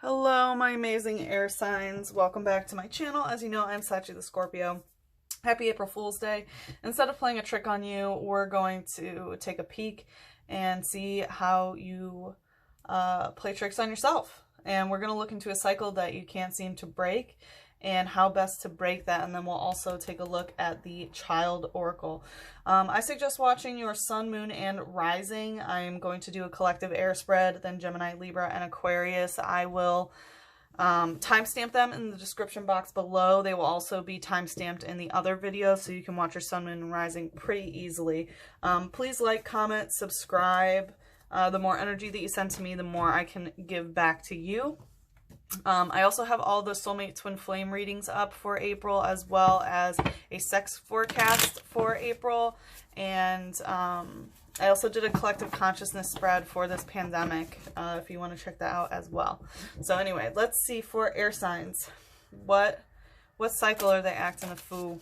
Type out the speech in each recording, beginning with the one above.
Hello, my amazing air signs. Welcome back to my channel. As you know, I'm Sachi the Scorpio. Happy April Fool's Day. Instead of playing a trick on you, we're going to take a peek and see how you play tricks on yourself. And we're going to look into a cycle that you can't seem to break and how best to break that. And then we'll also take a look at the Child Oracle. I suggest watching your Sun, Moon, and Rising. I'm going to do a collective air spread, then Gemini, Libra, and Aquarius. I will timestamp them in the description box below. They will also be timestamped in the other video, so you can watch your Sun, Moon, and Rising pretty easily. Please like, comment, subscribe. The more energy that you send to me, the more I can give back to you. I also have all the soulmate twin flame readings up for April, as well as a sex forecast for April. And I also did a collective consciousness spread for this pandemic, if you want to check that out as well. So anyway, let's see for air signs. What cycle are they acting a fool?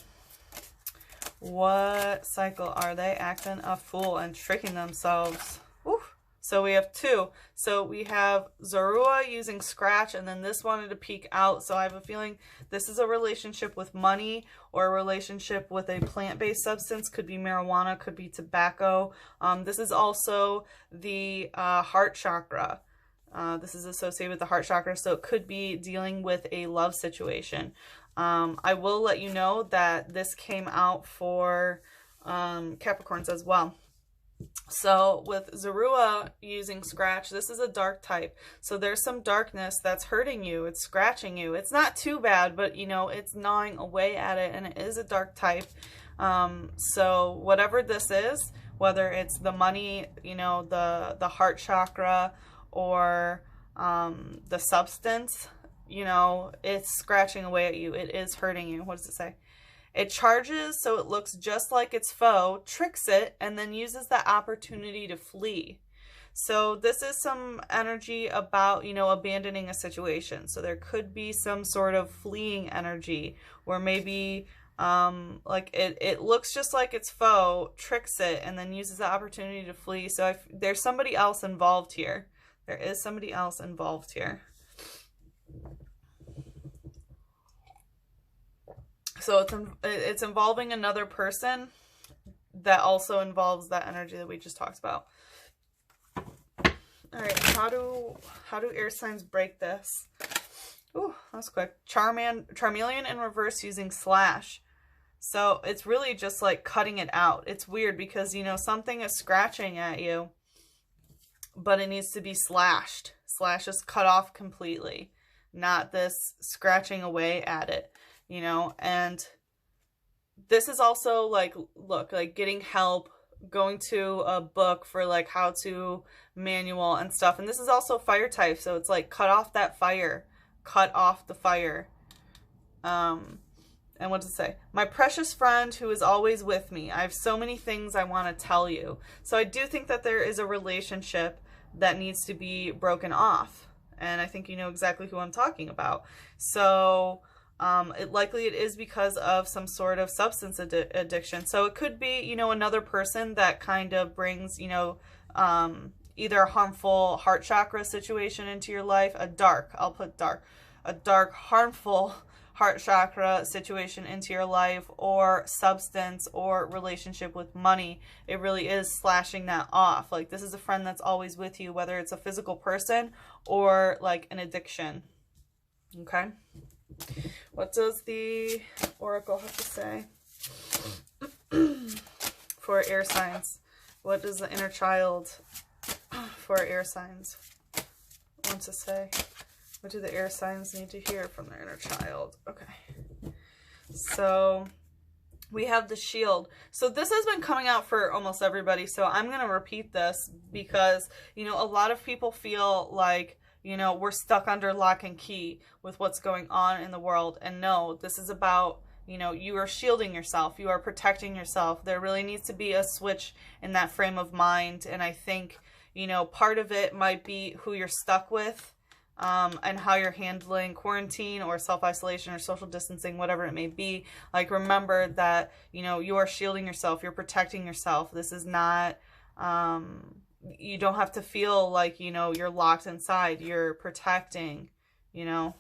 What cycle are they acting a fool and tricking themselves? Oof. So we have two. So we have Zorua using Scratch, and then this wanted to peek out. So I have a feeling this is a relationship with money or a relationship with a plant-based substance. Could be marijuana, could be tobacco. This is also the heart chakra. This is associated with the heart chakra, so it could be dealing with a love situation. I will let you know that this came out for Capricorns as well. So with Zorua using Scratch, this is a dark type. So there's some darkness that's hurting you. It's scratching you. It's not too bad, but you know, it's gnawing away at it, and it is a dark type. So whatever this is, whether it's the money, you know, the heart chakra, or the substance, you know, it's scratching away at you. It is hurting you. What does it say? It charges so it looks just like its foe, tricks it, and then uses the opportunity to flee. So this is some energy about, you know, abandoning a situation. So there could be some sort of fleeing energy, or maybe like it looks just like its foe, tricks it, and then uses the opportunity to flee. So there's somebody else involved here. There is somebody else involved here. So it's involving another person that also involves that energy that we just talked about. All right, how do air signs break this? Ooh, that's quick. Charmeleon in reverse using Slash. So it's really just like cutting it out. It's weird because, you know, something is scratching at you, but it needs to be slashed. Slash is cut off completely, not this scratching away at it. You know, and this is also like, look, like getting help, going to a book for like how to manual and stuff. And this is also fire type. So it's like cut off that fire, cut off the fire. And what does it say? My precious friend who is always with me. I have so many things I want to tell you. So I do think that there is a relationship that needs to be broken off. And I think you know exactly who I'm talking about. So likely it is because of some sort of substance addiction. So it could be, you know, another person that kind of brings, you know, either a harmful heart chakra situation into your life, a dark harmful heart chakra situation into your life, or substance or relationship with money. It really is slashing that off. Like this is a friend that's always with you, whether it's a physical person or like an addiction. Okay. What does the Oracle have to say for air signs? What does the inner child for air signs want to say? What do the air signs need to hear from their inner child? Okay. So we have the Shield. So this has been coming out for almost everybody. So I'm going to repeat this because, you know, a lot of people feel like, you know, we're stuck under lock and key with what's going on in the world. And no, this is about, you know, you are shielding yourself. You are protecting yourself. There really needs to be a switch in that frame of mind. And I think, you know, part of it might be who you're stuck with, and how you're handling quarantine or self-isolation or social distancing, whatever it may be. Like, remember that, you know, you are shielding yourself. You're protecting yourself. This is not, you don't have to feel like, you know, you're locked inside. You're protecting you know,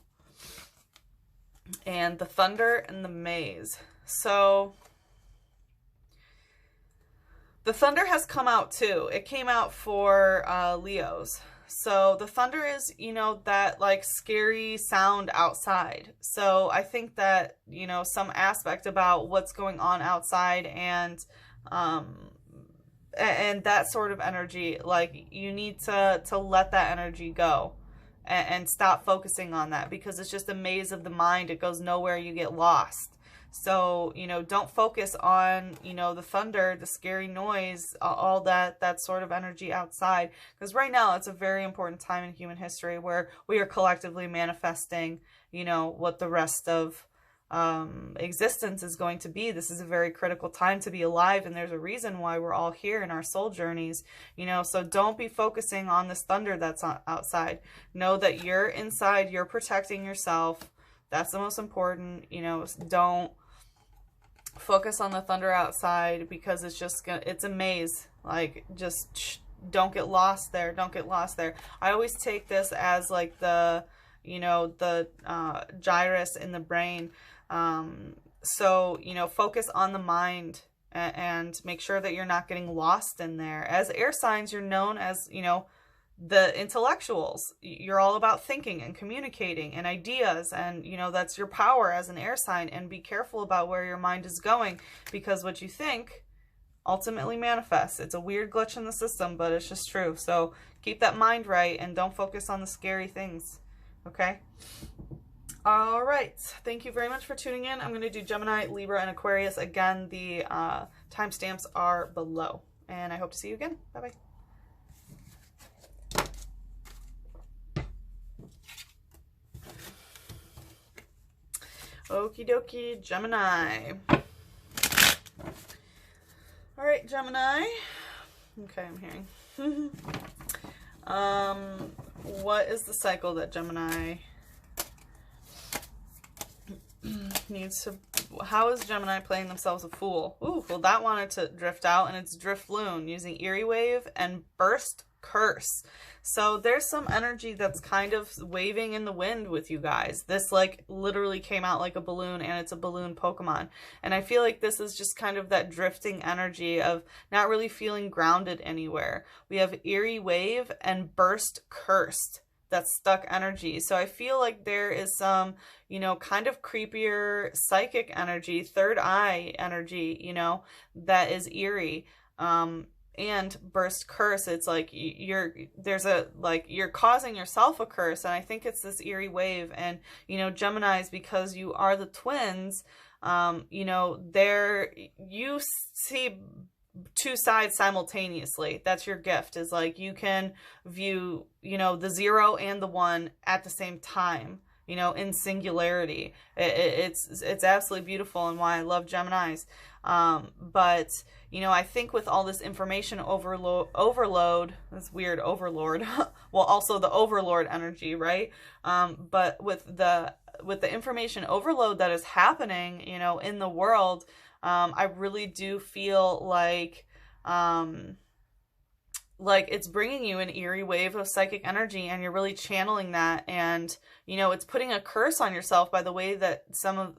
and the thunder and the maze. So the thunder has come out too. It came out for Leos. So the thunder is, you know, that like scary sound outside. So I think that, you know, some aspect about what's going on outside and that sort of energy, like you need to let that energy go and stop focusing on that, because it's just a maze of the mind. It goes nowhere. You get lost. So, you know, don't focus on, you know, the thunder, the scary noise, all that sort of energy outside. Because right now it's a very important time in human history where we are collectively manifesting, you know, what the rest of existence is going to be. This is a very critical time to be alive, and there's a reason why we're all here in our soul journeys, you know. So don't be focusing on this thunder that's outside. Know that you're inside, you're protecting yourself. That's the most important, you know. Don't focus on the thunder outside, because it's just gonna, it's a maze. Like, just don't get lost there. Don't get lost there. I always take this as like the, you know, the gyrus in the brain. So, you know, focus on the mind and make sure that you're not getting lost in there. As air signs, you're known as, you know, the intellectuals. You're all about thinking and communicating and ideas, and, you know, that's your power as an air sign. And be careful about where your mind is going, because what you think ultimately manifests. It's a weird glitch in the system, but it's just true. So keep that mind right and don't focus on the scary things. Okay? All right. Thank you very much for tuning in. I'm going to do Gemini, Libra, and Aquarius. Again, the timestamps are below. And I hope to see you again. Bye-bye. Okie dokie, Gemini. All right, Gemini. Okay, I'm hearing. What is the cycle that Gemini needs to... How is Gemini playing themselves a fool? Ooh, well, that wanted to drift out, and it's Drift Loon using Eerie Wave and Burst Curse. So there's some energy that's kind of waving in the wind with you guys. This like literally came out like a balloon, and it's a balloon Pokemon. And I feel like this is just kind of that drifting energy of not really feeling grounded anywhere. We have Eerie Wave and Burst Cursed. That's stuck energy. So I feel like there is some, you know, kind of creepier psychic energy, third eye energy, you know, that is eerie. And Burst Curse, it's like you're causing yourself a curse, and I think it's this Eerie Wave. And, you know, Geminis, because you are the twins, you know, you see two sides simultaneously. That's your gift, is like you can view, you know, the 0 and the 1 at the same time, you know, in singularity. It's absolutely beautiful, and why I love Geminis. But, you know, I think with all this information overload, that's weird, overlord, well, also the overlord energy, right? But with the information overload that is happening, you know, in the world, I really do feel like it's bringing you an eerie wave of psychic energy, and you're really channeling that. And, you know, it's putting a curse on yourself by the way that some of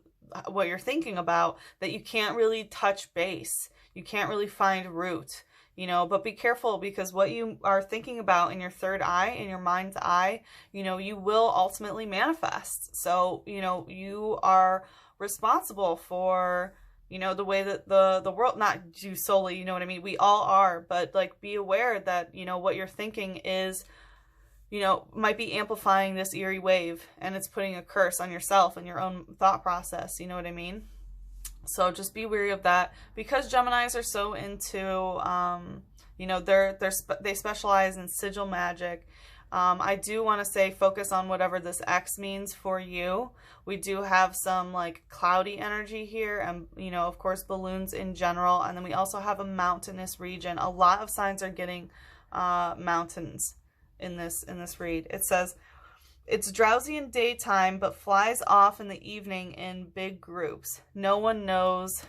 what you're thinking about, that you can't really touch base. You can't really find root, you know. But be careful, because what you are thinking about in your third eye, in your mind's eye, you know, you will ultimately manifest. So, you know, you are responsible for, you know, the way that the world, not you solely, you know what I mean? We all are, but like be aware that, you know, what you're thinking is, you know, might be amplifying this eerie wave, and it's putting a curse on yourself and your own thought process, you know what I mean? So just be wary of that, because Geminis are so into, you know, they specialize in sigil magic. I do want to say focus on whatever this X means for you. We do have some like cloudy energy here, and, you know, of course, balloons in general. And then we also have a mountainous region. A lot of signs are getting mountains in this read. It says, it's drowsy in daytime, but flies off in the evening in big groups. No one knows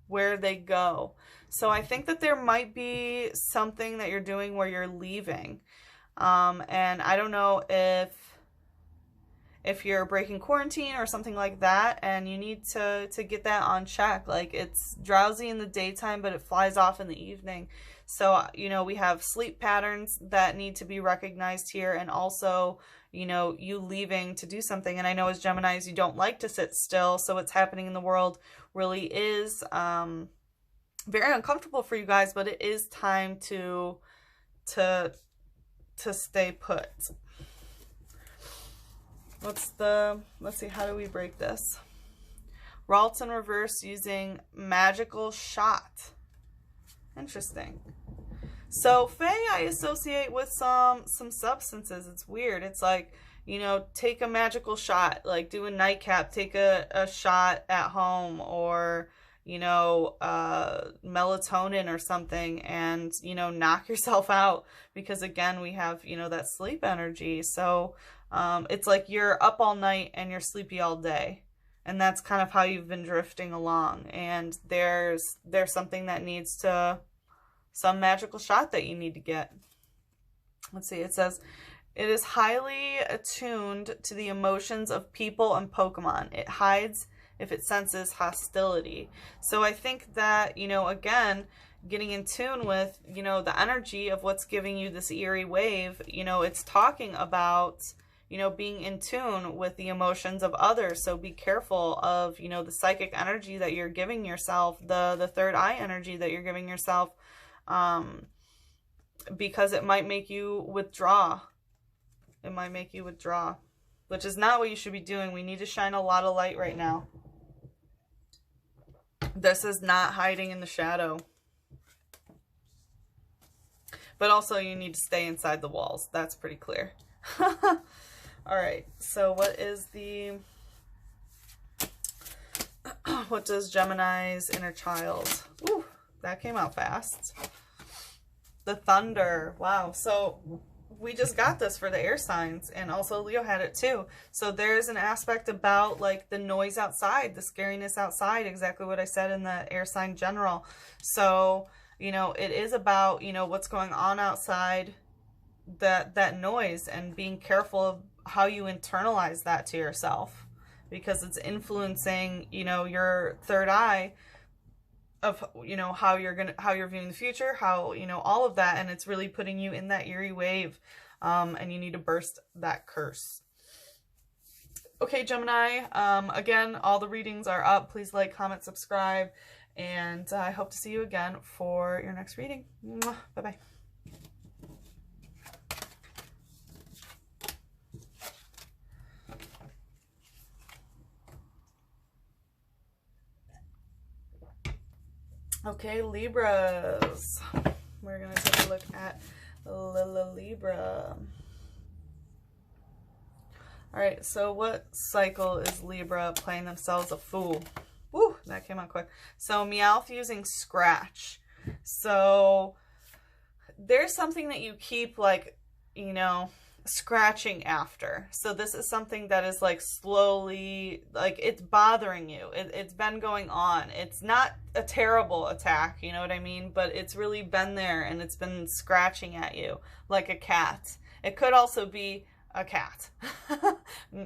where they go. So I think that there might be something that you're doing where you're leaving. And I don't know if you're breaking quarantine or something like that, and you need to get that on check. Like, it's drowsy in the daytime, but it flies off in the evening. So, you know, we have sleep patterns that need to be recognized here, and also, you know, you leaving to do something. And I know as Geminis, you don't like to sit still, so what's happening in the world really is very uncomfortable for you guys, but it is time to stay put. Let's see, how do we break this? Ralts in reverse using magical shot. Interesting. So Fae I associate with some substances. It's weird. It's like, you know, take a magical shot, like do a nightcap, take a shot at home, or, you know, melatonin or something, and, you know, knock yourself out, because again, we have, you know, that sleep energy. So it's like you're up all night and you're sleepy all day. And that's kind of how you've been drifting along. And there's something that needs to, some magical shot that you need to get. Let's see, it says, it is highly attuned to the emotions of people and Pokemon. It hides if it senses hostility. So I think that, you know, again, getting in tune with, you know, the energy of what's giving you this eerie wave, you know, it's talking about, you know, being in tune with the emotions of others. So be careful of, you know, the psychic energy that you're giving yourself, the third eye energy that you're giving yourself, because it might make you withdraw. It might make you withdraw, which is not what you should be doing. We need to shine a lot of light right now. This is not hiding in the shadow. But also you need to stay inside the walls. That's pretty clear. All right, so what is what does Gemini's inner child? Ooh, that came out fast. The thunder. Wow. So we just got this for the air signs, and also Leo had it too. So there's an aspect about like the noise outside, the scariness outside, exactly what I said in the air sign general. So, you know, it is about, you know, what's going on outside, that noise, and being careful of how you internalize that to yourself, because it's influencing, you know, your third eye of, you know, how you're viewing the future, how, you know, all of that, and it's really putting you in that eerie wave, and you need to burst that curse. Okay, Gemini, again, all the readings are up. Please like, comment, subscribe, and I hope to see you again for your next reading. Bye-bye. Okay, Libras. We're going to take a look at Libra. Alright, so what cycle is Libra playing themselves a fool? Woo, that came out quick. So Meowth using scratch. So there's something that you keep, like, you know, scratching after. So this is something that is like slowly, like, it's bothering you. It's been going on. It's not a terrible attack, you know what I mean? But it's really been there, and it's been scratching at you like a cat. It could also be a cat.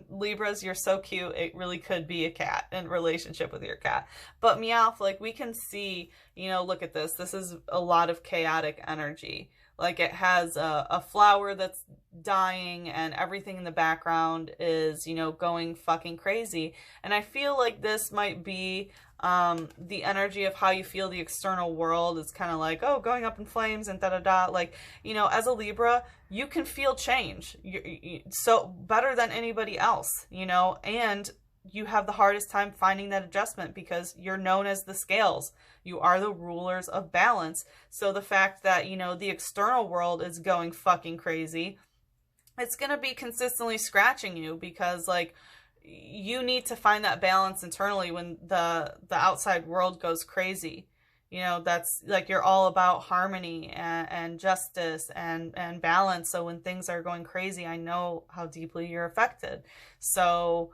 Libras, you're so cute. It really could be a cat in relationship with your cat. But Meowth, like, we can see, you know, look at this. This is a lot of chaotic energy. Like, it has a flower that's dying, and everything in the background is, you know, going fucking crazy. And I feel like this might be the energy of how you feel the external world. It's kind of like, oh, going up in flames and da-da-da. Like, you know, as a Libra, you can feel change. So better than anybody else, you know, and you have the hardest time finding that adjustment because you're known as the scales. You are the rulers of balance. So the fact that, you know, the external world is going fucking crazy, it's going to be consistently scratching you because, like, you need to find that balance internally when the outside world goes crazy. You know, that's like, you're all about harmony and justice and balance. So when things are going crazy, I know how deeply you're affected. So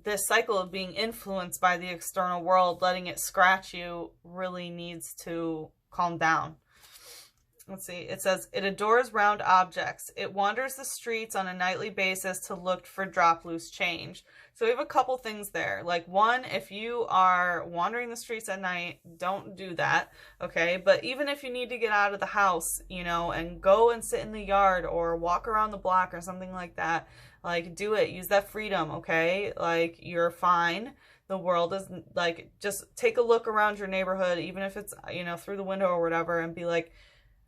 this cycle of being influenced by the external world, letting it scratch you, really needs to calm down. let's see, it says, it adores round objects. It wanders the streets on a nightly basis to look for drop loose change. So we have a couple things there. Like, one, if you are wandering the streets at night, don't do that, okay? But even if you need to get out of the house, you know, and go and sit in the yard or walk around the block or something like that, like, do it. Use that freedom, okay? Like, you're fine. The world is, like, just take a look around your neighborhood, even if it's, you know, through the window or whatever, and be like,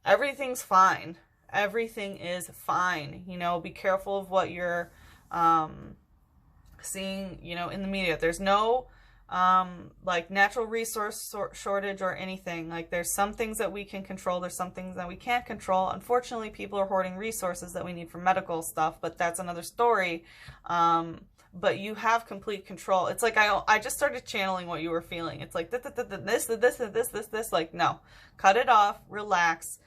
everything's fine. Everything is fine. You know, be careful of what you're seeing, you know, in the media. There's no like natural resource shortage or anything. Like, there's some things that we can control, there's some things that we can't control. Unfortunately, people are hoarding resources that we need for medical stuff, but that's another story. But you have complete control. It's like I just started channeling what you were feeling. It's like this. Like, no, cut it off, relax.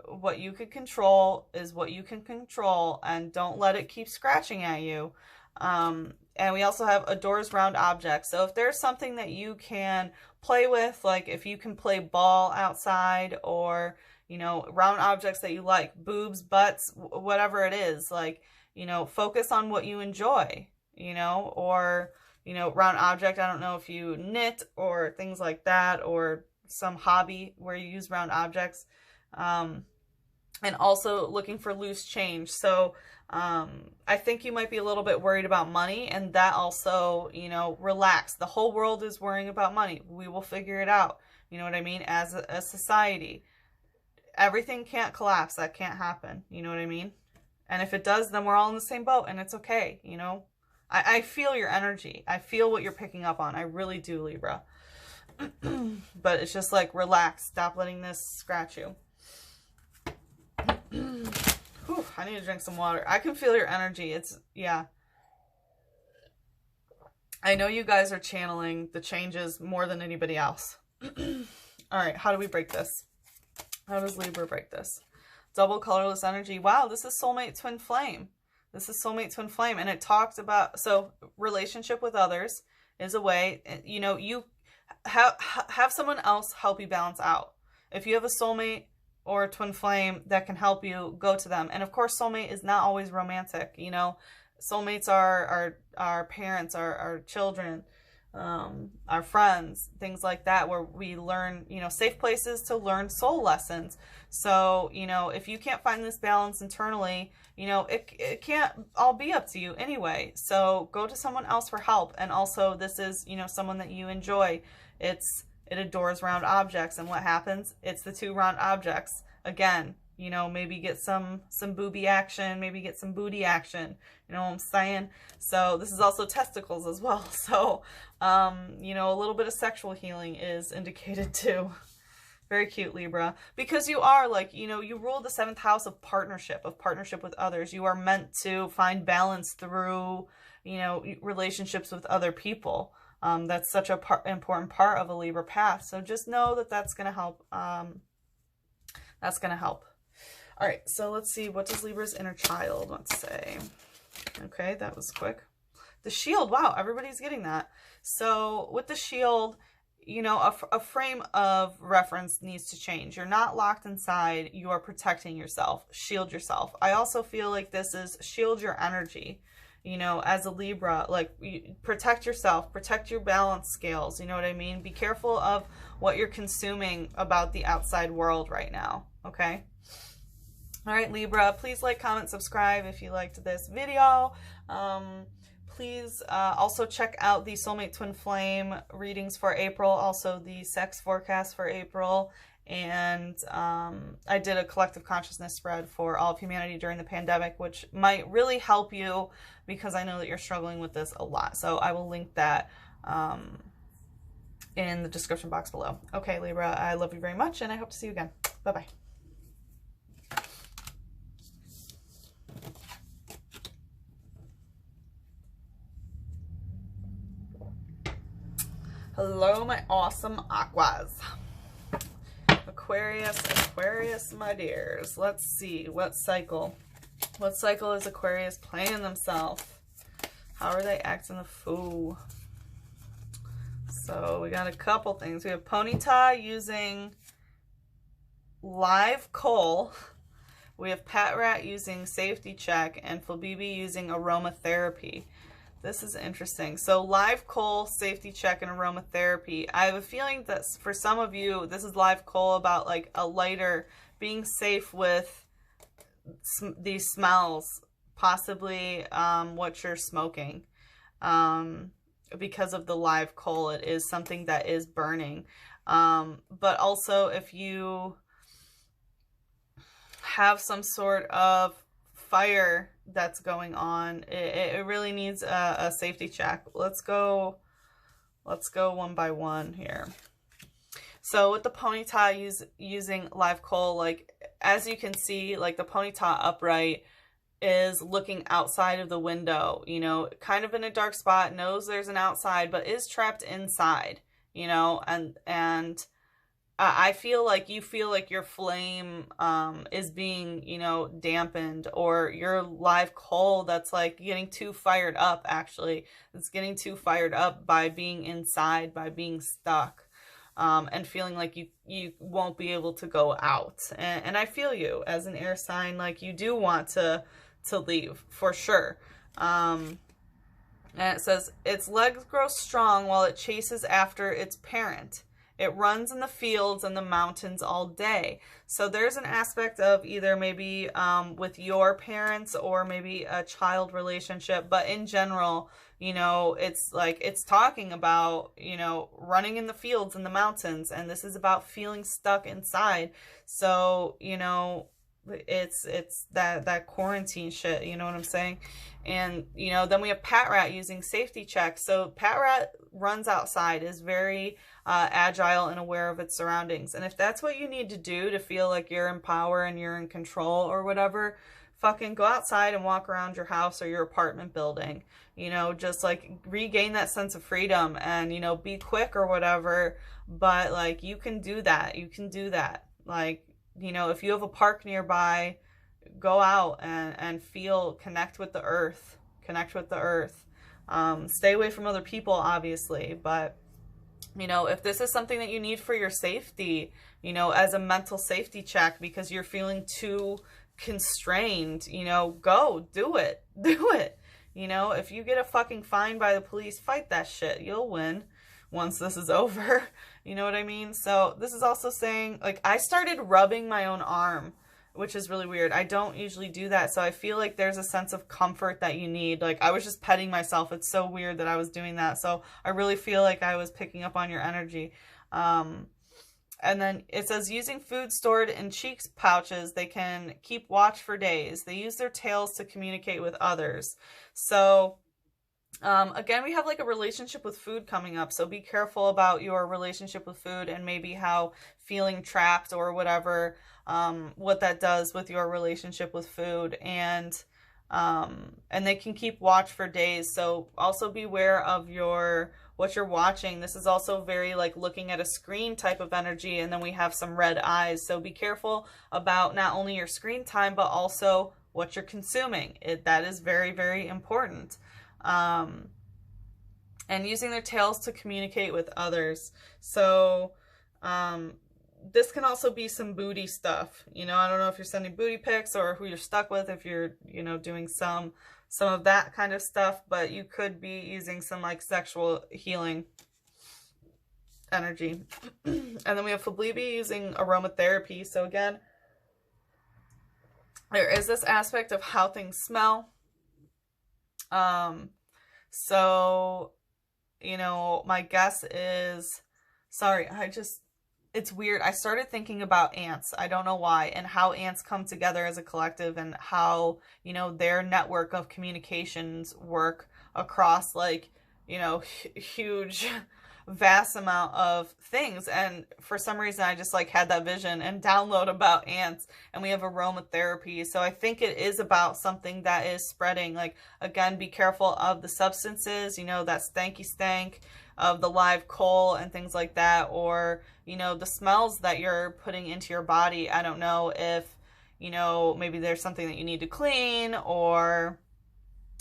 What you can control is what you can control, and don't let it keep scratching at you. And we also have adores round objects. So if there's something that you can play with, like if you can play ball outside, or, you know, round objects that you like, boobs, butts, whatever it is, like, you know, focus on what you enjoy, you know, or, you know, round object. I don't know if you knit or things like that, or some hobby where you use round objects. And also looking for loose change. So I think you might be a little bit worried about money, and that also, you know, relax. The whole world is worrying about money. We will figure it out. You know what I mean? As a society, everything can't collapse. That can't happen. You know what I mean? And if it does, then we're all in the same boat, and it's okay. You know, I feel your energy. I feel what you're picking up on. I really do, Libra. But it's just like, relax. Stop letting this scratch you. Whew, I need to drink some water. I can feel your energy. It's, yeah. I know you guys are channeling the changes more than anybody else. All right, how do we break this? How does Libra break this? Double colorless energy. Wow, this is soulmate twin flame. This is soulmate twin flame. And it talks about, so relationship with others is a way, you know, you have someone else help you balance out. If you have a soulmate or a twin flame that can help you, go to them. And of course, soulmate is not always romantic. You know, soulmates are our parents, our children, our friends, things like that, where we learn, you know, safe places to learn soul lessons. So, you know, if you can't find this balance internally, you know, it can't all be up to you anyway. So go to someone else for help. And also, this is, you know, someone that you enjoy. It adores round objects, and what happens? It's the two round objects. Again, you know, maybe get some booby action, maybe get some booty action. You know what I'm saying? So this is also testicles as well. So, you know, a little bit of sexual healing is indicated too. Very cute, Libra. Because you are, like, you know, you rule the 7th house of partnership with others. You are meant to find balance through, you know, relationships with other people. That's such a important part of a Libra path. So just know that that's going to help. That's going to help. All right. So let's see. What does Libra's inner child want to say? Okay. That was quick. The shield. Wow. Everybody's getting that. So with the shield, you know, a frame of reference needs to change. You're not locked inside. You are protecting yourself. Shield yourself. I also feel like this is shield your energy. You know, as a Libra, like, protect yourself, protect your balance scales. You know what I mean? Be careful of what you're consuming about the outside world right now. Okay. All right, Libra, please like, comment, subscribe if you liked this video. Please also check out the Soulmate Twin Flame readings for April. Also the sex forecast for April. And I did a collective consciousness spread for all of humanity during the pandemic, which might really help you, because I know that you're struggling with this a lot. So I will link that in the description box below. Okay, Libra, I love you very much, and I hope to see you again. Bye-bye. Hello, my awesome aquas. Aquarius, my dears. Let's see, what cycle is Aquarius playing themselves? How are they acting the fool? So we got a couple things. We have Ponyta using live coal. We have Pat Rat using safety check and Flabibi using aromatherapy. This is interesting. So live coal, safety check, and aromatherapy. I have a feeling that for some of you, this is live coal about like a lighter, being safe with these smells, possibly what you're smoking. Because of the live coal, it is something that is burning. But also if you have some sort of fire that's going on, it really needs a safety check. Let's go one by one here. So with the ponyta using live coal, like as you can see, like the ponyta upright is looking outside of the window, you know, kind of in a dark spot, knows there's an outside, but is trapped inside, you know, and I feel like you feel like your flame is being, you know, dampened, or your live coal that's like getting too fired up, actually. It's getting too fired up by being inside, by being stuck, and feeling like you won't be able to go out. And I feel you as an air sign, like you do want to leave, for sure. And it says, its legs grow strong while it chases after its parent. It runs in the fields and the mountains all day. So there's an aspect of either maybe with your parents or maybe a child relationship. But in general, you know, it's like it's talking about, you know, running in the fields and the mountains. And this is about feeling stuck inside. So, you know, it's that quarantine shit, you know what I'm saying? And, you know, then we have Pat Rat using safety checks. So Pat Rat runs outside, is very agile and aware of its surroundings. And if that's what you need to do to feel like you're in power and you're in control or whatever, fucking go outside and walk around your house or your apartment building. You know, just like regain that sense of freedom and, you know, be quick or whatever. But like, you can do that. You can do that. Like, you know, if you have a park nearby, go out and connect with the earth. Connect with the earth. Stay away from other people, obviously, but, you know, if this is something that you need for your safety, you know, as a mental safety check because you're feeling too constrained, you know, go, do it. Do it. You know, if you get a fucking fine by the police, fight that shit. You'll win once this is over. You know what I mean? So this is also saying, like, I started rubbing my own arm, which is really weird. I don't usually do that. So I feel like there's a sense of comfort that you need. Like, I was just petting myself. It's so weird that I was doing that. So I really feel like I was picking up on your energy. And then it says, using food stored in cheek pouches, they can keep watch for days. They use their tails to communicate with others. So again, we have like a relationship with food coming up. So be careful about your relationship with food and maybe how feeling trapped or whatever, what that does with your relationship with food. And they can keep watch for days. So also beware of what you're watching. This is also very like looking at a screen type of energy. And then we have some red eyes. So be careful about not only your screen time, but also what you're consuming. That is very, very important. And using their tails to communicate with others. So, this can also be some booty stuff. You know, I don't know if you're sending booty pics or who you're stuck with, if you're, you know, doing some of that kind of stuff, but you could be using some like sexual healing energy. And then we have Flabibi using aromatherapy. So again, there is this aspect of how things smell. So, you know, my guess is, sorry, it's weird. I started thinking about ants. I don't know why, and how ants come together as a collective and how, you know, their network of communications work across like, you know, huge, vast amount of things. And for some reason, I just like had that vision and download about ants, and we have aromatherapy. So I think it is about something that is spreading. Like, again, be careful of the substances, you know, that stanky stank of the live coal and things like that, or, you know, the smells that you're putting into your body. I don't know if, you know, maybe there's something that you need to clean, or,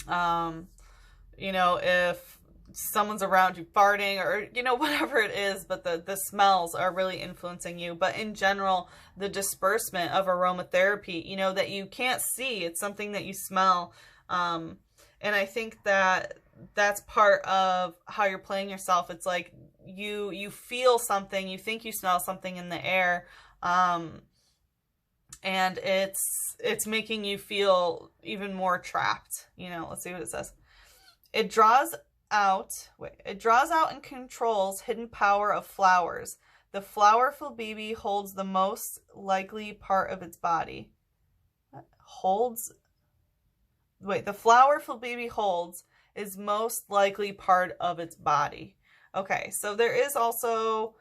you know, if someone's around you farting or, you know, whatever it is, but the smells are really influencing you. But in general, the disbursement of aromatherapy, you know, that you can't see, it's something that you smell. And I think that that's part of how you're playing yourself. It's like you feel something, you think you smell something in the air, and it's making you feel even more trapped. You know, let's see what it says. It draws out and controls hidden power of flowers. The flowerful baby holds the most likely part of its body. The flowerful baby holds is most likely part of its body. Okay, so there is also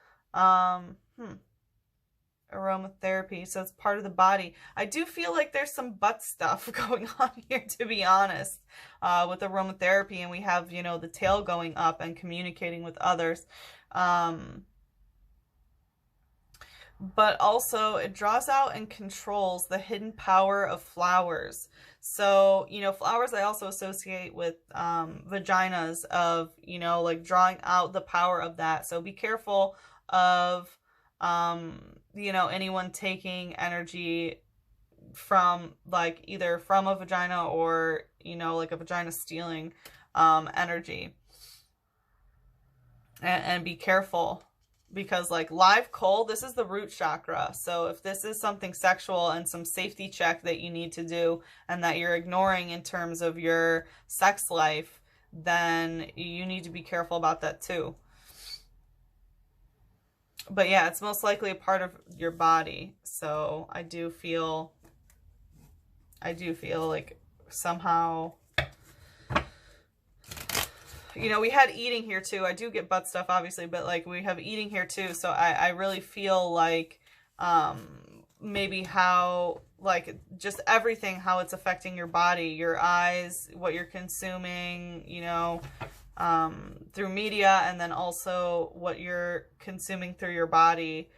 aromatherapy, so it's part of the body. I do feel like there's some butt stuff going on here, to be honest, with aromatherapy, and we have, you know, the tail going up and communicating with others. But also it draws out and controls the hidden power of flowers. So, you know, flowers I also associate with vaginas, of, you know, like drawing out the power of that. So be careful of, you know, anyone taking energy from, like, either from a vagina or, you know, like a vagina stealing energy. And be careful. Because, like, live coal, this is the root chakra. So if this is something sexual and some safety check that you need to do and that you're ignoring in terms of your sex life, then you need to be careful about that too. But yeah, it's most likely a part of your body. So I do feel like somehow, you know, we had eating here too. I do get butt stuff, obviously, but like we have eating here too. So I really feel like maybe how, like, just everything, how it's affecting your body, your eyes, what you're consuming, you know, through media, and then also what you're consuming through your body,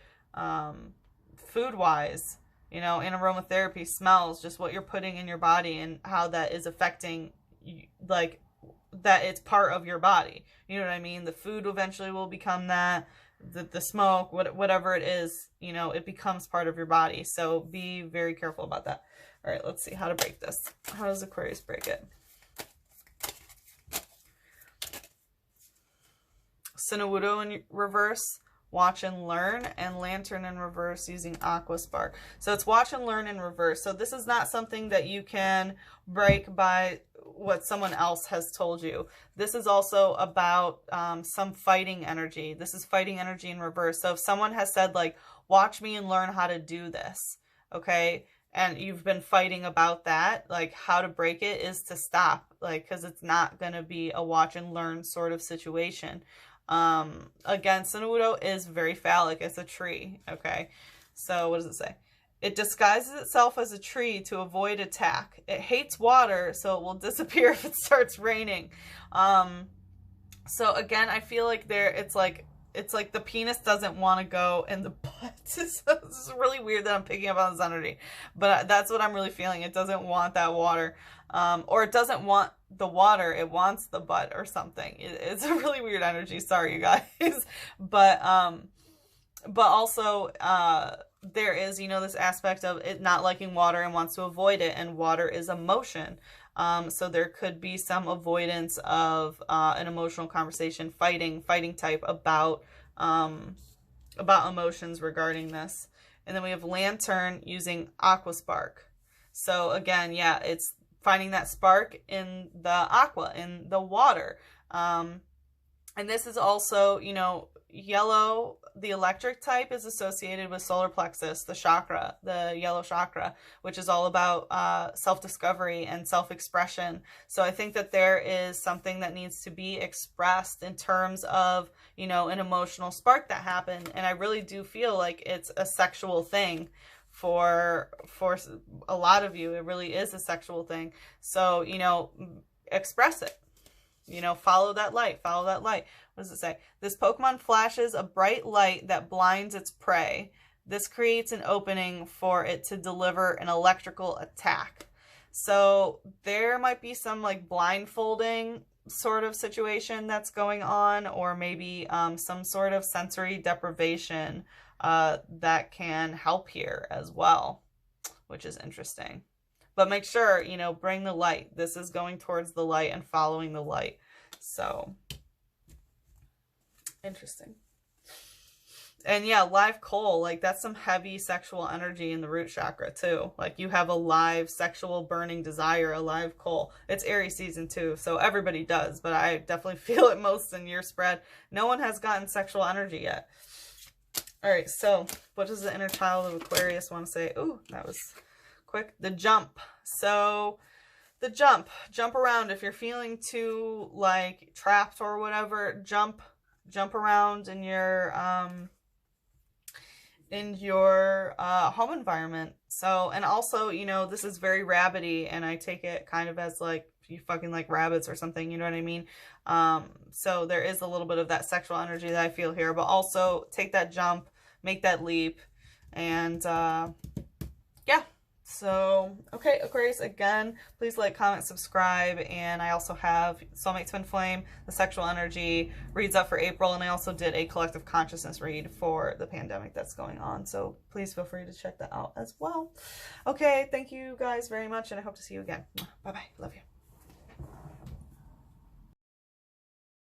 food-wise, you know, in aromatherapy, smells, just what you're putting in your body and how that is affecting, like, that it's part of your body. You know what I mean? The food eventually will become that. The smoke, whatever it is, you know, it becomes part of your body. So be very careful about that. All right, let's see how to break this. How does Aquarius break it? Sinawudo in reverse, watch and learn, and lantern in reverse using aqua spark. So it's watch and learn in reverse. So this is not something that you can break by what someone else has told you. This is also about some fighting energy. This is fighting energy in reverse. So if someone has said, like, watch me and learn how to do this, okay, and you've been fighting about that, like, how to break it is to stop, like, because it's not going to be a watch and learn sort of situation. Again, Sinawudo is very phallic. It's a tree, okay? So what does it say? It disguises itself as a tree to avoid attack. It hates water, so it will disappear if it starts raining. So again, I feel like it's like the penis doesn't want to go in the butt. This is really weird that I'm picking up on this energy, but that's what I'm really feeling. It doesn't want that water, or it doesn't want the water. It wants the butt or something. It's a really weird energy. Sorry, you guys, but also, there is, you know, this aspect of it not liking water and wants to avoid it, and water is emotion. So there could be some avoidance of an emotional conversation, fighting type about emotions regarding this. And then we have lantern using aqua spark. So again, yeah, it's finding that spark in the aqua, in the water. And this is also, you know, yellow, the electric type, is associated with solar plexus, the chakra, the yellow chakra, which is all about self-discovery and self-expression. So I think that there is something that needs to be expressed in terms of, you know, an emotional spark that happened. And I really do feel like it's a sexual thing for a lot of you. It really is a sexual thing. So, you know, express it. You know, follow that light. Follow that light. What does it say? This Pokemon flashes a bright light that blinds its prey. This creates an opening for it to deliver an electrical attack. So there might be some, like, blindfolding sort of situation that's going on, or maybe some sort of sensory deprivation that can help here as well, which is interesting. But make sure, you know, bring the light. This is going towards the light and following the light. So, interesting. And yeah, live coal, like that's some heavy sexual energy in the root chakra too. Like you have a live sexual burning desire, a live coal. It's Aries season too, so everybody does, but I definitely feel it most in your spread. No one has gotten sexual energy yet. All right, so what does the inner child of Aquarius want to say? Ooh, that was quick. The jump. So the jump around. If you're feeling too like trapped or whatever, jump around in your home environment. So, and also, you know, this is very rabbity, and I take it kind of as like you fucking like rabbits or something, you know what I mean? So there is a little bit of that sexual energy that I feel here, but also take that jump, make that leap, and yeah. So, okay, Aquarius, again, please like, comment, subscribe, and I also have Soulmate Twin Flame, the sexual energy, reads up for April, and I also did a collective consciousness read for the pandemic that's going on, so please feel free to check that out as well. Okay, thank you guys very much, and I hope to see you again. Bye-bye. Love you.